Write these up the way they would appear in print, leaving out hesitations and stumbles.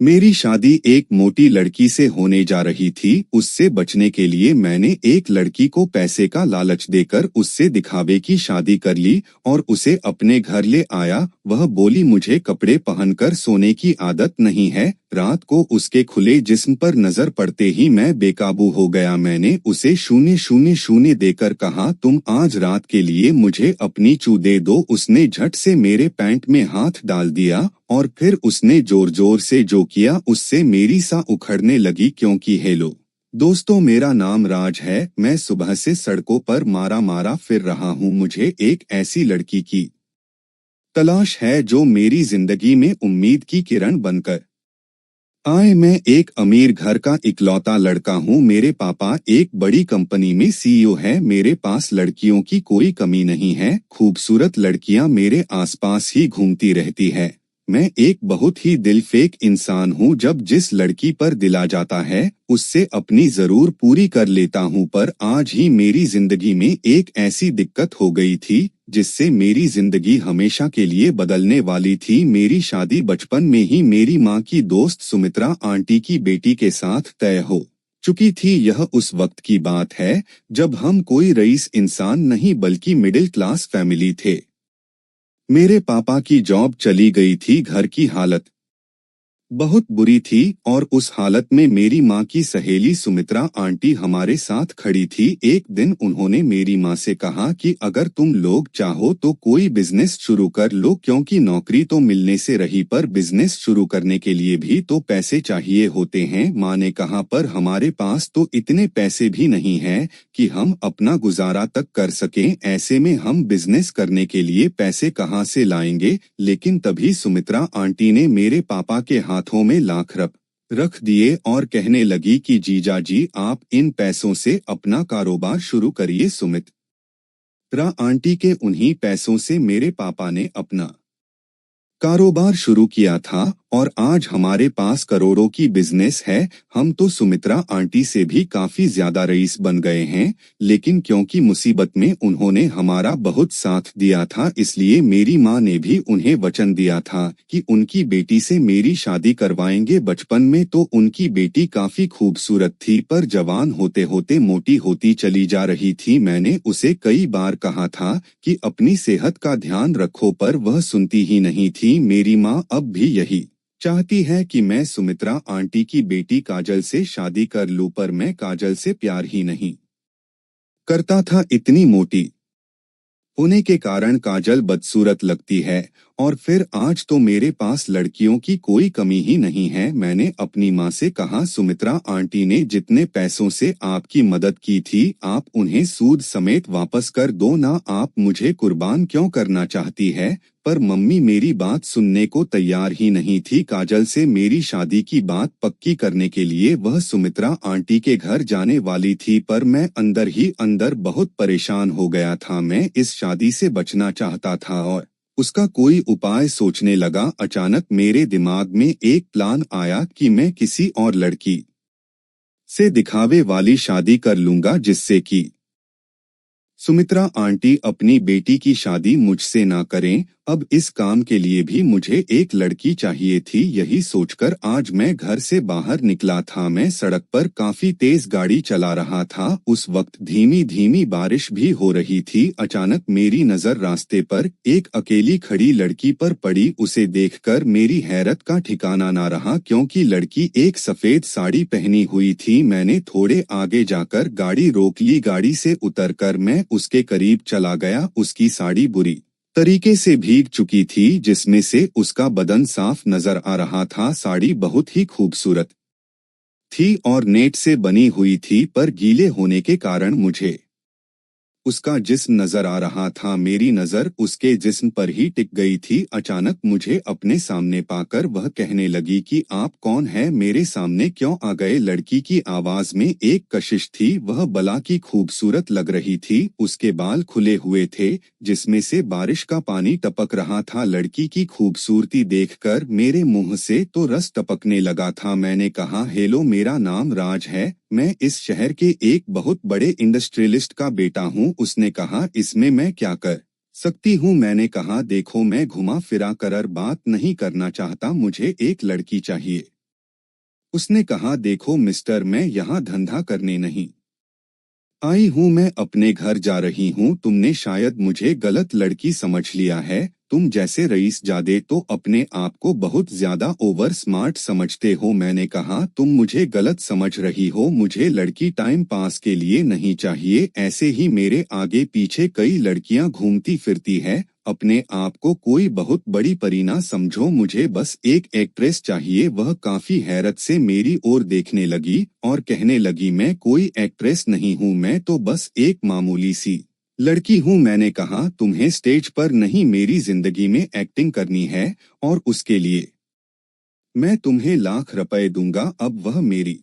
मेरी शादी एक मोटी लड़की से होने जा रही थी। उससे बचने के लिए मैंने एक लड़की को पैसे का लालच देकर उससे दिखावे की शादी कर ली और उसे अपने घर ले आया। वह बोली मुझे कपड़े पहनकर सोने की आदत नहीं है। रात को उसके खुले जिस्म पर नजर पड़ते ही मैं बेकाबू हो गया। मैंने उसे 000 देकर कहा, तुम आज रात के लिए मुझे अपनी चू दे दो। उसने झट से मेरे पैंट में हाथ डाल दिया और फिर उसने जोर जोर से जो किया उससे मेरी सा उखड़ने लगी। क्योंकि हेलो दोस्तों, मेरा नाम राज है। मैं सुबह से सड़कों पर मारा मारा फिर रहा हूँ। मुझे एक ऐसी लड़की की तलाश है जो मेरी जिंदगी में उम्मीद की किरण बनकर आए। मैं एक अमीर घर का इकलौता लड़का हूँ। मेरे पापा एक बड़ी कंपनी में सीईओ है। मेरे पास लड़कियों की कोई कमी नहीं है। खूबसूरत लड़कियां मेरे आसपास ही घूमती रहती है। मैं एक बहुत ही दिलफेक इंसान हूँ। जब जिस लड़की पर दिल आ जाता है उससे अपनी जरूर पूरी कर लेता हूँ। पर आज ही मेरी जिंदगी में एक ऐसी दिक्कत हो गई थी जिससे मेरी जिंदगी हमेशा के लिए बदलने वाली थी। मेरी शादी बचपन में ही मेरी माँ की दोस्त सुमित्रा आंटी की बेटी के साथ तय हो चुकी थी। यह उस वक्त की बात है जब हम कोई रईस इंसान नहीं बल्कि मिडिल क्लास फैमिली थे। मेरे पापा की जॉब चली गई थी। घर की हालत बहुत बुरी थी और उस हालत में मेरी माँ की सहेली सुमित्रा आंटी हमारे साथ खड़ी थी। एक दिन उन्होंने मेरी माँ से कहा कि अगर तुम लोग चाहो तो कोई बिजनेस शुरू कर लो, क्योंकि नौकरी तो मिलने से रही पर बिजनेस शुरू करने के लिए भी तो पैसे चाहिए होते हैं। माँ ने कहा, पर हमारे पास तो इतने पैसे भी नहीं हैं कि हम अपना गुजारा तक कर सकें। ऐसे में हम बिजनेस करने के लिए पैसे कहाँ से लाएंगे। लेकिन तभी सुमित्रा आंटी ने मेरे पापा के हाथों में लाख रख दिए और कहने लगी कि जीजा जी, आप इन पैसों से अपना कारोबार शुरू करिए। सुमित्रा आंटी के उन्हीं पैसों से मेरे पापा ने अपना कारोबार शुरू किया था और आज हमारे पास करोड़ों की बिजनेस है। हम तो सुमित्रा आंटी से भी काफी ज्यादा रईस बन गए हैं। लेकिन क्योंकि मुसीबत में उन्होंने हमारा बहुत साथ दिया था, इसलिए मेरी माँ ने भी उन्हें वचन दिया था कि उनकी बेटी से मेरी शादी करवाएंगे। बचपन में तो उनकी बेटी काफी खूबसूरत थी, पर जवान होते होते मोटी होती चली जा रही थी। मैंने उसे कई बार कहा था कि अपनी सेहत का ध्यान रखो, पर वह सुनती ही नहीं थी। मेरी माँ अब भी यही चाहती है कि मैं सुमित्रा आंटी की बेटी काजल से शादी कर लूं, पर मैं काजल से प्यार ही नहीं करता था। इतनी मोटी होने के कारण काजल बदसूरत लगती है और फिर आज तो मेरे पास लड़कियों की कोई कमी ही नहीं है। मैंने अपनी माँ से कहा, सुमित्रा आंटी ने जितने पैसों से आपकी मदद की थी आप उन्हें सूद समेत वापस कर दो ना। आप मुझे कुर्बान क्यों करना चाहती है। पर मम्मी मेरी बात सुनने को तैयार ही नहीं थी। काजल से मेरी शादी की बात पक्की करने के लिए वह सुमित्रा आंटी के घर जाने वाली थी, पर मैं अंदर ही अंदर बहुत परेशान हो गया था। मैं इस शादी से बचना चाहता था और उसका कोई उपाय सोचने लगा। अचानक मेरे दिमाग में एक प्लान आया कि मैं किसी और लड़की से दिखावे वाली शादी कर लूंगा जिससे कि सुमित्रा आंटी अपनी बेटी की शादी मुझसे ना करें। अब इस काम के लिए भी मुझे एक लड़की चाहिए थी। यही सोचकर आज मैं घर से बाहर निकला था। मैं सड़क पर काफी तेज गाड़ी चला रहा था। उस वक्त धीमी धीमी बारिश भी हो रही थी। अचानक मेरी नजर रास्ते पर एक अकेली खड़ी लड़की पर पड़ी। उसे देखकर मेरी हैरत का ठिकाना ना रहा, क्योंकि लड़की एक सफेद साड़ी पहनी हुई थी। मैंने थोड़े आगे जाकर गाड़ी रोक ली। गाड़ी से उतरकर मैं उसके करीब चला गया। उसकी साड़ी बुरी तरीके से भीग चुकी थी, जिसमें से उसका बदन साफ नजर आ रहा था। साड़ी बहुत ही खूबसूरत थी और नेट से बनी हुई थी, पर गीले होने के कारण मुझे उसका जिस्म नजर आ रहा था। मेरी नजर उसके जिस्म पर ही टिक गई थी। अचानक मुझे अपने सामने पाकर वह कहने लगी कि आप कौन है, मेरे सामने क्यों आ गए। लड़की की आवाज में एक कशिश थी। वह बला की खूबसूरत लग रही थी। उसके बाल खुले हुए थे जिसमें से बारिश का पानी टपक रहा था। लड़की की खूबसूरती देखकर मेरे मुंह से तो रस टपकने लगा था। मैंने कहा, हेलो, मेरा नाम राज है। मैं इस शहर के एक बहुत बड़े इंडस्ट्रियलिस्ट का बेटा हूँ। उसने कहा, इसमें मैं क्या कर सकती हूँ। मैंने कहा, देखो, मैं घुमा फिरा कर बात नहीं करना चाहता। मुझे एक लड़की चाहिए उसने कहा, देखो मिस्टर, मैं यहाँ धंधा करने नहीं आई हूँ, मैं अपने घर जा रही हूँ। तुमने शायद मुझे गलत लड़की समझ लिया है। तुम जैसे रईसजादे तो अपने आप को बहुत ज्यादा ओवर स्मार्ट समझते हो। मैंने कहा, तुम मुझे गलत समझ रही हो, मुझे लड़की टाइम पास के लिए नहीं चाहिए। ऐसे ही मेरे आगे पीछे कई लड़कियां घूमती फिरती है। अपने आप को कोई बहुत बड़ी परी ना समझो, मुझे बस एक एक्ट्रेस चाहिए। वह काफी हैरत से मेरी ओर देखने लगी और कहने लगी, मैं कोई एक्ट्रेस नहीं हूँ, मैं तो बस एक मामूली सी लड़की हूँ। मैंने कहा, तुम्हें स्टेज पर नहीं, मेरी जिंदगी में एक्टिंग करनी है और उसके लिए मैं तुम्हें लाख रुपए दूंगा। अब वह मेरी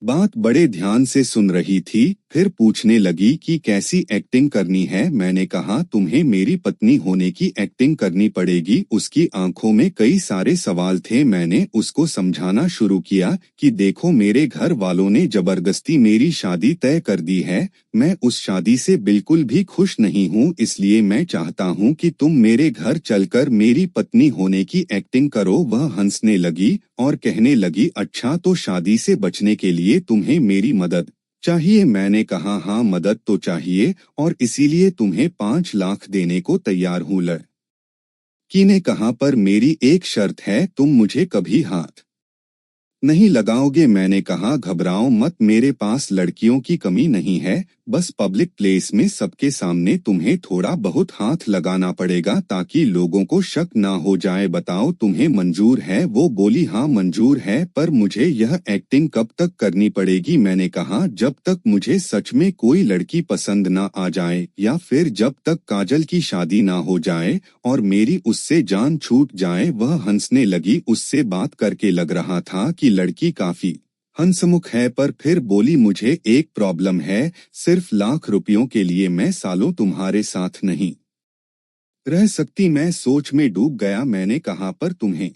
बात बड़े ध्यान से सुन रही थी, फिर पूछने लगी कि कैसी एक्टिंग करनी है। मैंने कहा, तुम्हें मेरी पत्नी होने की एक्टिंग करनी पड़ेगी। उसकी आंखों में कई सारे सवाल थे। मैंने उसको समझाना शुरू किया कि देखो, मेरे घर वालों ने जबरदस्ती मेरी शादी तय कर दी है। मैं उस शादी से बिल्कुल भी खुश नहीं हूँ, इसलिए मैं चाहता हूँ कि तुम मेरे घर चलकर मेरी पत्नी होने की एक्टिंग करो। वह हंसने लगी और कहने लगी, अच्छा, तो शादी से बचने के लिए तुम्हें मेरी मदद चाहिए। मैंने कहा, हाँ, मदद तो चाहिए और इसीलिए तुम्हें 5 लाख देने को तैयार हूँ। लड़की ने कहा, पर मेरी एक शर्त है, तुम मुझे कभी हाथ नहीं लगाओगे। मैंने कहा, घबराओ मत, मेरे पास लड़कियों की कमी नहीं है। बस पब्लिक प्लेस में सबके सामने तुम्हें थोड़ा बहुत हाथ लगाना पड़ेगा ताकि लोगों को शक ना हो जाए। बताओ, तुम्हें मंजूर है? वो बोली, हाँ मंजूर है, पर मुझे यह एक्टिंग कब तक करनी पड़ेगी? मैंने कहा, जब तक मुझे सच में कोई लड़की पसंद ना आ जाए या फिर जब तक काजल की शादी ना हो जाए और मेरी उससे जान छूट जाए। वह हंसने लगी। उससे बात करके लग रहा था कि लड़की काफी हंसमुख है, पर फिर बोली, मुझे एक प्रॉब्लम है, सिर्फ लाख रुपयों के लिए मैं सालों तुम्हारे साथ नहीं रह सकती। मैं सोच में डूब गया। मैंने कहा, पर तुम्हें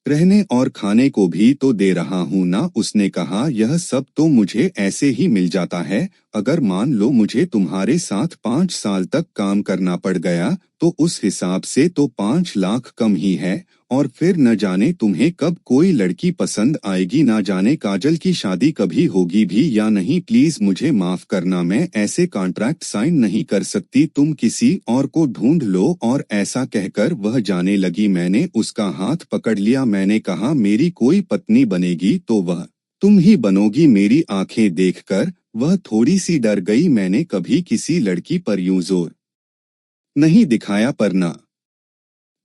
रहने और खाने को भी तो दे रहा हूँ ना। उसने कहा, यह सब तो मुझे ऐसे ही मिल जाता है। अगर मान लो मुझे तुम्हारे साथ 5 साल तक काम करना पड़ गया तो उस हिसाब से तो 5 लाख कम ही है। और फिर न जाने तुम्हें कब कोई लड़की पसंद आएगी, ना जाने काजल की शादी कभी होगी भी या नहीं। प्लीज मुझे माफ करना, मैं ऐसे कॉन्ट्रैक्ट साइन नहीं कर सकती। तुम किसी और को ढूंढ लो। और ऐसा कहकर वह जाने लगी। मैंने उसका हाथ पकड़ लिया। मैंने कहा, मेरी कोई पत्नी बनेगी तो वह तुम ही बनोगी। मेरी आंखें देखकर वह थोड़ी सी डर गई। मैंने कभी किसी लड़की पर यूं जोर नहीं दिखाया, पर ना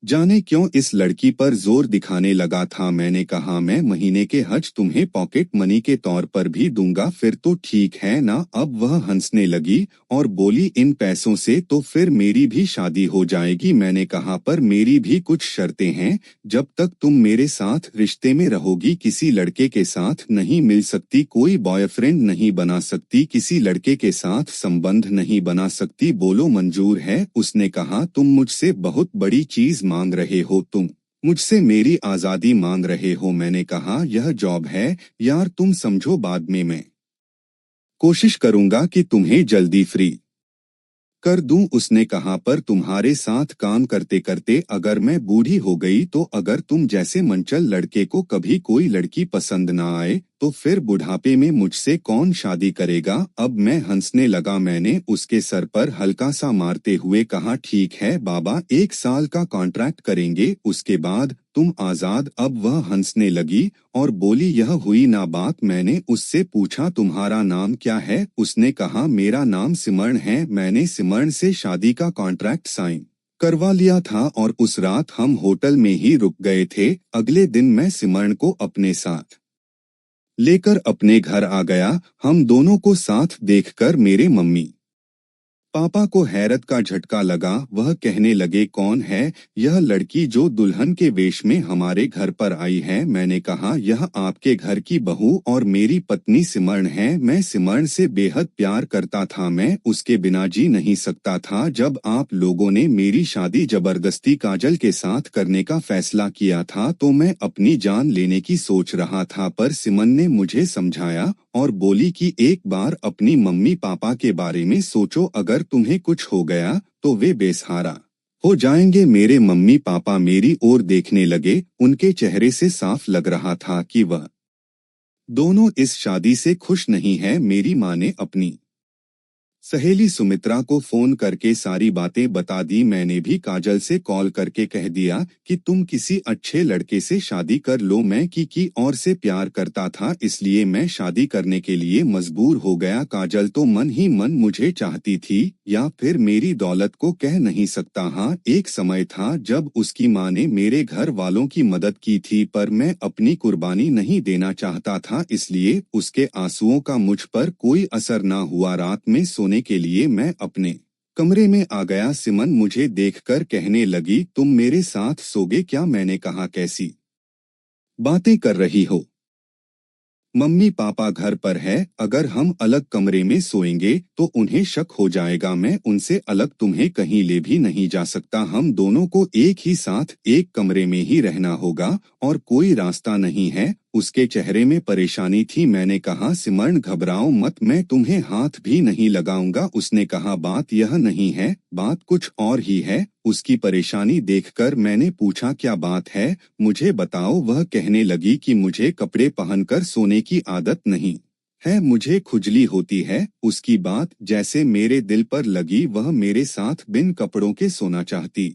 जाने क्यों इस लड़की पर जोर दिखाने लगा था। मैंने कहा, मैं महीने के हज तुम्हें पॉकेट मनी के तौर पर भी दूंगा। फिर तो ठीक है ना। अब वह हंसने लगी और बोली, इन पैसों से तो फिर मेरी भी शादी हो जाएगी। मैंने कहा, पर मेरी भी कुछ शर्तें हैं। जब तक तुम मेरे साथ रिश्ते में रहोगी किसी लड़के के साथ नहीं मिल सकती, कोई बॉयफ्रेंड नहीं बना सकती, किसी लड़के के साथ संबंध नहीं बना सकती। बोलो मंजूर है? उसने कहा, तुम मुझसे बहुत बड़ी चीज मांग रहे हो, तुम मुझसे मेरी आजादी मांग रहे हो। मैंने कहा, यह जॉब है यार, तुम समझो, बाद में मैं कोशिश करूंगा कि तुम्हें जल्दी फ्री कर दूं। उसने कहा, पर तुम्हारे साथ काम करते करते अगर मैं बूढ़ी हो गई तो अगर तुम जैसे मंचल लड़के को कभी कोई लड़की पसंद ना आए तो फिर बुढ़ापे में मुझसे कौन शादी करेगा? अब मैं हंसने लगा। मैंने उसके सर पर हल्का सा मारते हुए कहा, ठीक है बाबा, 1 साल का कॉन्ट्रैक्ट करेंगे, उसके बाद तुम आजाद। अब वह हंसने लगी और बोली, यह हुई ना बात। मैंने उससे पूछा, तुम्हारा नाम क्या है? उसने कहा, मेरा नाम सिमरण है। मैंने सिमरण से शादी का कॉन्ट्रैक्ट साइन करवा लिया था और उस रात हम होटल में ही रुक गए थे। अगले दिन मैं सिमरण को अपने साथ लेकर अपने घर आ गया। हम दोनों को साथ देखकर मेरे मम्मी पापा को हैरत का झटका लगा। वह कहने लगे, कौन है यह लड़की जो दुल्हन के वेश में हमारे घर पर आई है? मैंने कहा, यह आपके घर की बहू और मेरी पत्नी सिमरण है। मैं सिमरण से बेहद प्यार करता था, मैं उसके बिना जी नहीं सकता था। जब आप लोगों ने मेरी शादी जबरदस्ती काजल के साथ करने का फैसला किया था तो मैं अपनी जान लेने की सोच रहा था, पर सिमरण ने मुझे समझाया और बोली कि एक बार अपनी मम्मी पापा के बारे में सोचो, अगर तुम्हें कुछ हो गया तो वे बेसहारा हो जाएंगे। मेरे मम्मी पापा मेरी ओर देखने लगे। उनके चेहरे से साफ लग रहा था कि वह दोनों इस शादी से खुश नहीं है। मेरी माँ ने अपनी सहेली सुमित्रा को फोन करके सारी बातें बता दी। मैंने भी काजल से कॉल करके कह दिया कि तुम किसी अच्छे लड़के से शादी कर लो। मैं की और से प्यार करता था, इसलिए मैं शादी करने के लिए मजबूर हो गया। काजल तो मन ही मन मुझे चाहती थी, या फिर मेरी दौलत को कह नहीं सकता। हाँ, एक समय था जब उसकी माँ ने मेरे घर वालों की मदद की थी, पर मैं अपनी कुर्बानी नहीं देना चाहता था, इसलिए उसके आंसुओं का मुझ पर कोई असर ना हुआ। रात में सोने के लिए मैं अपने कमरे में आ गया। सिमन मुझे देखकर कहने लगी, तुम मेरे साथ सोगे क्या? मैंने कहा, कैसी बातें कर रही हो? मम्मी पापा घर पर है, अगर हम अलग कमरे में सोएंगे तो उन्हें शक हो जाएगा। मैं उनसे अलग तुम्हें कहीं ले भी नहीं जा सकता। हम दोनों को एक ही साथ एक कमरे में ही रहना होगा और कोई रास्ता नहीं है। उसके चेहरे में परेशानी थी। मैंने कहा, सिमरन घबराओ मत, मैं तुम्हें हाथ भी नहीं लगाऊंगा। उसने कहा, बात यह नहीं है, बात कुछ और ही है। उसकी परेशानी देखकर मैंने पूछा, क्या बात है, मुझे बताओ। वह कहने लगी कि मुझे कपड़े पहनकर सोने की आदत नहीं है, मुझे खुजली होती है। उसकी बात जैसे मेरे दिल पर लगी। वह मेरे साथ बिन कपड़ों के सोना चाहती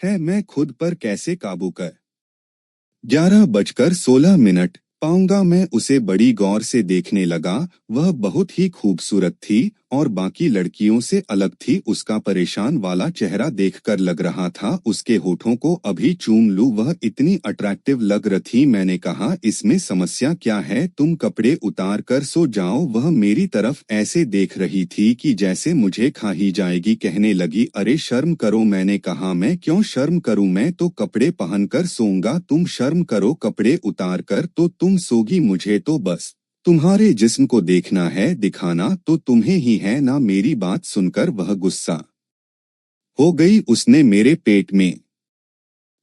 है, मैं खुद पर कैसे काबू कर 11:16 पाऊंगा। मैं उसे बड़ी गौर से देखने लगा। वह बहुत ही खूबसूरत थी और बाकी लड़कियों से अलग थी। उसका परेशान वाला चेहरा देखकर लग रहा था उसके होठों को अभी चूम लूं। वह इतनी अट्रैक्टिव लग रही थी। मैंने कहा, इसमें समस्या क्या है? तुम कपड़े उतार कर सो जाओ। वह मेरी तरफ ऐसे देख रही थी कि जैसे मुझे खा ही जाएगी। कहने लगी, अरे शर्म करो। मैंने कहा, मैं क्यों शर्म करूं, मैं तो कपड़े पहनकर सोऊंगा। तुम शर्म करो, कपड़े उतार कर तो तुम सोगी। मुझे तो बस तुम्हारे जिस्म को देखना है, दिखाना तो तुम्हें ही है ना। मेरी बात सुनकर वह गुस्सा हो गई। उसने मेरे पेट में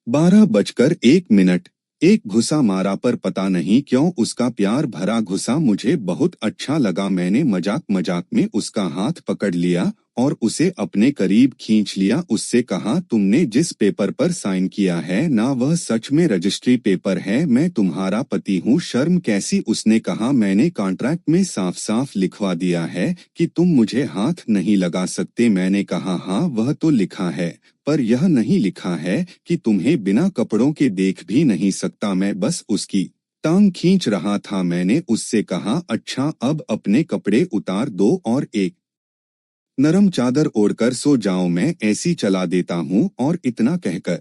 12:01 एक घुसा मारा, पर पता नहीं क्यों उसका प्यार भरा घुसा मुझे बहुत अच्छा लगा। मैंने मजाक मजाक में उसका हाथ पकड़ लिया और उसे अपने करीब खींच लिया। उससे कहा, तुमने जिस पेपर पर साइन किया है ना, वह सच में रजिस्ट्री पेपर है। मैं तुम्हारा पति हूँ, शर्म कैसी? उसने कहा, मैंने कॉन्ट्रैक्ट में साफ साफ लिखवा दिया है कि तुम मुझे हाथ नहीं लगा सकते। मैंने कहा, हाँ वह तो लिखा है, पर यह नहीं लिखा है कि तुम्हें बिना कपड़ों के देख भी नहीं सकता। मैं बस उसकी टांग खींच रहा था। मैंने उससे कहा, अच्छा अब अपने कपड़े उतार दो और एक नरम चादर ओढ़कर सो जाओ, मैं एसी चला देता हूँ। और इतना कहकर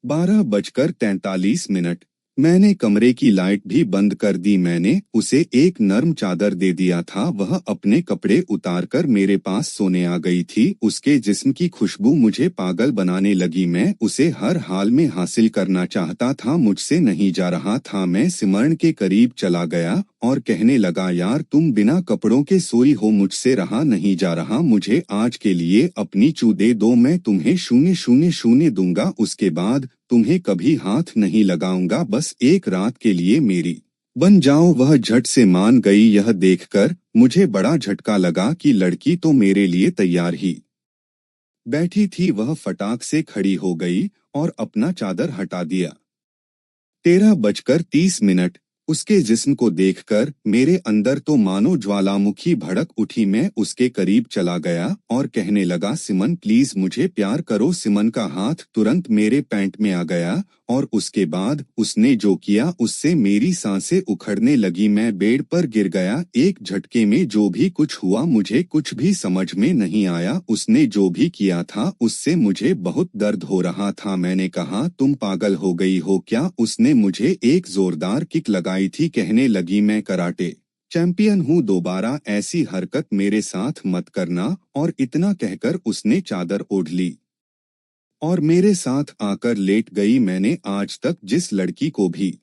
12:43 मैंने कमरे की लाइट भी बंद कर दी। मैंने उसे एक नर्म चादर दे दिया था। वह अपने कपड़े उतारकर मेरे पास सोने आ गई थी। उसके जिस्म की खुशबू मुझे पागल बनाने लगी। मैं उसे हर हाल में हासिल करना चाहता था, मुझसे नहीं जा रहा था। मैं सिमरन के करीब चला गया और कहने लगा, यार तुम बिना कपड़ों के सोई हो, मुझसे रहा नहीं जा रहा। मुझे आज के लिए अपनी चू दे दो, मैं तुम्हें 000 दूंगा। उसके बाद तुम्हें कभी हाथ नहीं लगाऊंगा। बस एक रात के लिए मेरी बन जाओ। वह झट से मान गई। यह देखकर मुझे बड़ा झटका लगा कि लड़की तो मेरे लिए तैयार ही बैठी थी। वह फटाक से खड़ी हो गई और अपना चादर हटा दिया। 13:30 उसके जिस्म को देखकर मेरे अंदर तो मानो ज्वालामुखी भड़क उठी। मैं उसके करीब चला गया और कहने लगा, सिमन प्लीज मुझे प्यार करो। सिमन का हाथ तुरंत मेरे पैंट में आ गया और उसके बाद उसने जो किया उससे मेरी सांसें उखड़ने लगी। मैं बेड पर गिर गया। एक झटके में जो भी कुछ हुआ मुझे कुछ भी समझ में नहीं आया। उसने जो भी किया था उससे मुझे बहुत दर्द हो रहा था। मैंने कहा, तुम पागल हो गई हो क्या? उसने मुझे एक जोरदार किक लगाई थी। कहने लगी, मैं कराटे चैंपियन हूँ, दोबारा ऐसी हरकत मेरे साथ मत करना। और इतना कहकर उसने चादर ओढ़ ली और मेरे साथ आकर लेट गई। मैंने आज तक जिस लड़की को भी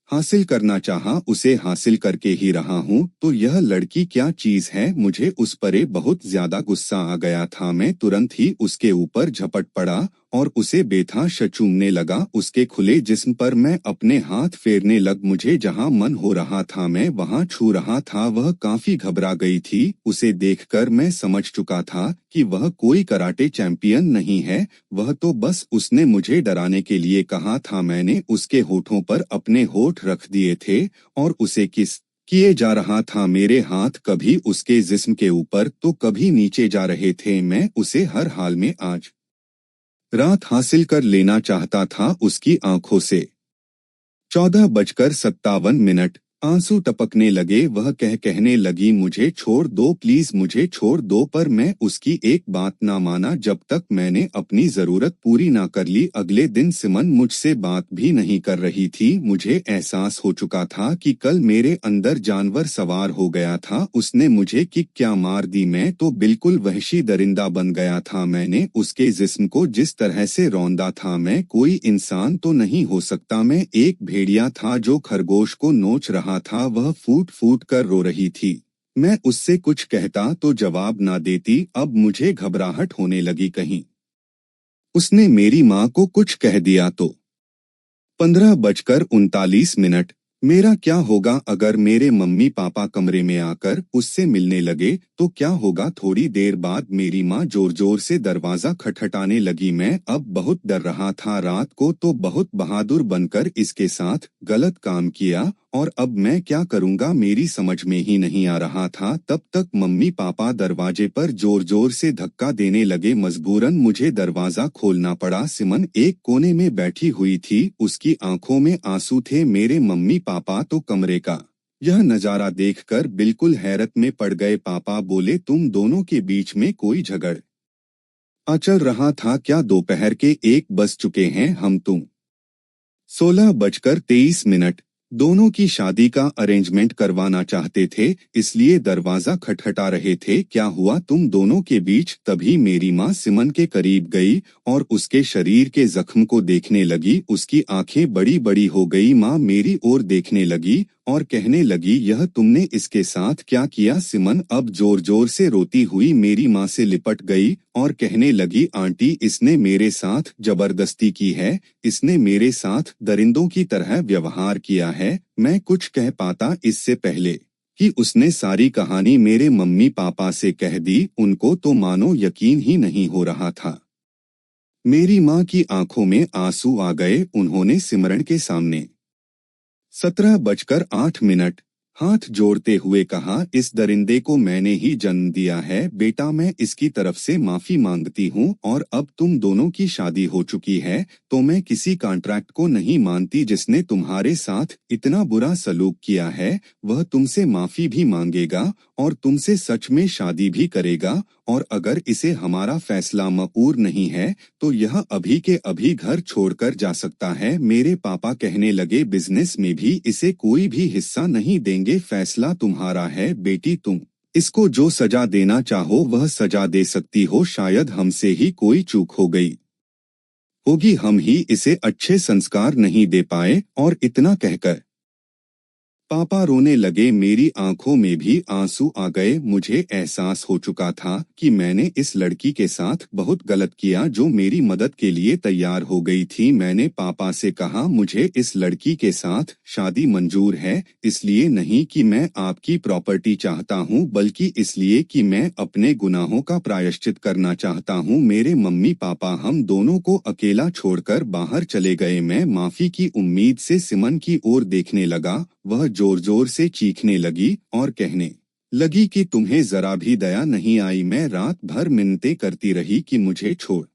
हासिल करना चाहा उसे हासिल करके ही रहा हूँ, तो यह लड़की क्या चीज है? मुझे उस पर बहुत ज्यादा गुस्सा आ गया था। मैं तुरंत ही उसके ऊपर झपट पड़ा और उसे बेतहाशा चूमने लगा। उसके खुले जिस्म पर मैं अपने हाथ फेरने लग। मुझे जहां मन हो रहा था मैं वहां छू रहा था। वह काफी घबरा गई थी। उसे देखकर मैं समझ चुका था कि वह कोई कराटे चैंपियन नहीं है। वह तो बस उसने मुझे डराने के लिए कहा था। मैंने उसके होठों पर अपने होठ रख दिए थे और उसे किस किए जा रहा था। मेरे हाथ कभी उसके जिस्म के ऊपर तो कभी नीचे जा रहे थे। मैं उसे हर हाल में आज रात हासिल कर लेना चाहता था उसकी आंखों से। 14:57 आंसू टपकने लगे। वह कहने लगी, मुझे छोड़ दो प्लीज, मुझे छोड़ दो। पर मैं उसकी एक बात ना माना जब तक मैंने अपनी जरूरत पूरी ना कर ली। अगले दिन सिमन मुझसे बात भी नहीं कर रही थी। मुझे एहसास हो चुका था कि कल मेरे अंदर जानवर सवार हो गया था। उसने मुझे किक क्या मार दी। मैं तो बिल्कुल वहशी दरिंदा बन गया था। मैंने उसके जिस्म को जिस तरह से रौंदा था, मैं कोई इंसान तो नहीं हो सकता, मैं एक भेड़िया था जो खरगोश को नोच रहा था। वह फूट फूट कर रो रही थी। मैं उससे कुछ कहता तो जवाब ना देती। अब मुझे घबराहट होने लगी, कहीं उसने मेरी माँ को कुछ कह दिया तो। 15:39 मेरा क्या होगा अगर मेरे मम्मी पापा कमरे में आकर उससे मिलने लगे तो क्या होगा। थोड़ी देर बाद मेरी माँ जोर जोर से दरवाजा खटखटाने लगी। मैं अब बहुत डर रहा था। रात को तो बहुत बहादुर बनकर इसके साथ गलत काम किया और अब मैं क्या करूंगा मेरी समझ में ही नहीं आ रहा था। तब तक मम्मी पापा दरवाजे पर जोर जोर से धक्का देने लगे। मजबूरन मुझे दरवाजा खोलना पड़ा। सिमन एक कोने में बैठी हुई थी। उसकी आंखों में आंसू थे। मेरे मम्मी पापा तो कमरे का यह नजारा देखकर बिल्कुल हैरत में पड़ गए। पापा बोले, तुम दोनों के बीच में कोई झगड़ चल रहा था क्या? दोपहर के 1 बज चुके हैं। हम तुम 16:23 दोनों की शादी का अरेंजमेंट करवाना चाहते थे, इसलिए दरवाजा खटखटा रहे थे। क्या हुआ तुम दोनों के बीच? तभी मेरी माँ सिमन के करीब गई और उसके शरीर के जख्म को देखने लगी। उसकी आंखें बड़ी बड़ी हो गई। माँ मेरी ओर देखने लगी और कहने लगी, यह तुमने इसके साथ क्या किया? सिमन अब जोर जोर से रोती हुई मेरी माँ से लिपट गई और कहने लगी, आंटी इसने मेरे साथ जबरदस्ती की है। इसने मेरे साथ दरिंदों की तरह व्यवहार किया है। मैं कुछ कह पाता इससे पहले कि उसने सारी कहानी मेरे मम्मी पापा से कह दी। उनको तो मानो यकीन ही नहीं हो रहा था। मेरी माँ की आंखों में आंसू आ गए। उन्होंने सिमरन के सामने 17:08 हाथ जोड़ते हुए कहा, इस दरिंदे को मैंने ही जन्म दिया है। बेटा मैं इसकी तरफ से माफी मांगती हूँ और अब तुम दोनों की शादी हो चुकी है तो मैं किसी कॉन्ट्रैक्ट को नहीं मानती। जिसने तुम्हारे साथ इतना बुरा सलूक किया है वह तुमसे माफी भी मांगेगा और तुमसे सच में शादी भी करेगा। और अगर इसे हमारा फैसला मंजूर नहीं है तो यह अभी के अभी घर छोड़कर जा सकता है। मेरे पापा कहने लगे, बिजनेस में भी इसे कोई भी हिस्सा नहीं देंगे। फैसला तुम्हारा है बेटी, तुम इसको जो सजा देना चाहो वह सजा दे सकती हो। शायद हमसे ही कोई चूक हो गई होगी, हम ही इसे अच्छे संस्कार नहीं दे पाए। और इतना कहकर पापा रोने लगे। मेरी आंखों में भी आंसू आ गए। मुझे एहसास हो चुका था कि मैंने इस लड़की के साथ बहुत गलत किया जो मेरी मदद के लिए तैयार हो गई थी। मैंने पापा से कहा, मुझे इस लड़की के साथ शादी मंजूर है, इसलिए नहीं कि मैं आपकी प्रॉपर्टी चाहता हूँ बल्कि इसलिए कि मैं अपने गुनाहों का प्रायश्चित करना चाहता हूँ। मेरे मम्मी पापा हम दोनों को अकेला छोड़कर बाहर चले गए। मैं माफी की उम्मीद से सिमन की ओर देखने लगा। वह जोर जोर से चीखने लगी और कहने लगी कि तुम्हें जरा भी दया नहीं आई। मैं रात भर मिन्नतें करती रही कि मुझे छोड़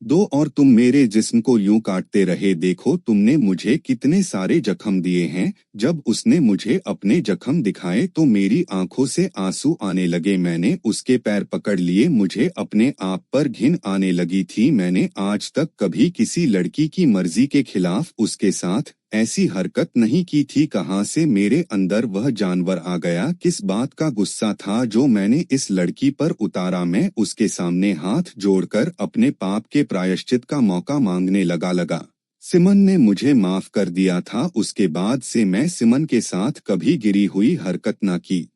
दो और तुम मेरे जिस्म को यूं काटते रहे। देखो तुमने मुझे कितने सारे जख्म दिए हैं। जब उसने मुझे अपने जख्म दिखाए तो मेरी आंखों से आंसू आने लगे। मैंने उसके पैर पकड़ लिए। मुझे अपने आप पर घिन आने लगी थी। मैंने आज तक कभी किसी लड़की की मर्जी के खिलाफ उसके साथ ऐसी हरकत नहीं की थी। कहां से मेरे अंदर वह जानवर आ गया? किस बात का गुस्सा था जो मैंने इस लड़की पर उतारा? मैं उसके सामने हाथ जोड़कर अपने पाप के प्रायश्चित का मौका मांगने लगा। सिमन ने मुझे माफ कर दिया था। उसके बाद से मैं सिमन के साथ कभी गिरी हुई हरकत न की।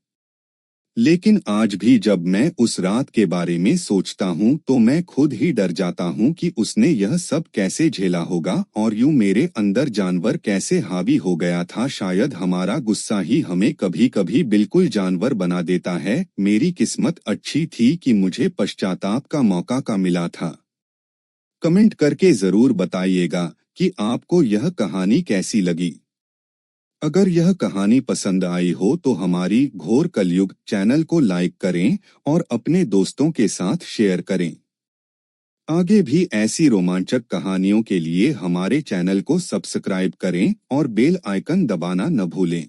लेकिन आज भी जब मैं उस रात के बारे में सोचता हूँ तो मैं खुद ही डर जाता हूँ कि उसने यह सब कैसे झेला होगा और यूं मेरे अंदर जानवर कैसे हावी हो गया था। शायद हमारा गुस्सा ही हमें कभी कभी बिल्कुल जानवर बना देता है। मेरी किस्मत अच्छी थी कि मुझे पश्चाताप का मौका का मिला था। कमेंट करके जरूर बताइएगा कि आपको यह कहानी कैसी लगी। अगर यह कहानी पसंद आई हो तो हमारी घोर कलयुग चैनल को लाइक करें और अपने दोस्तों के साथ शेयर करें। आगे भी ऐसी रोमांचक कहानियों के लिए हमारे चैनल को सब्सक्राइब करें और बेल आइकन दबाना न भूलें।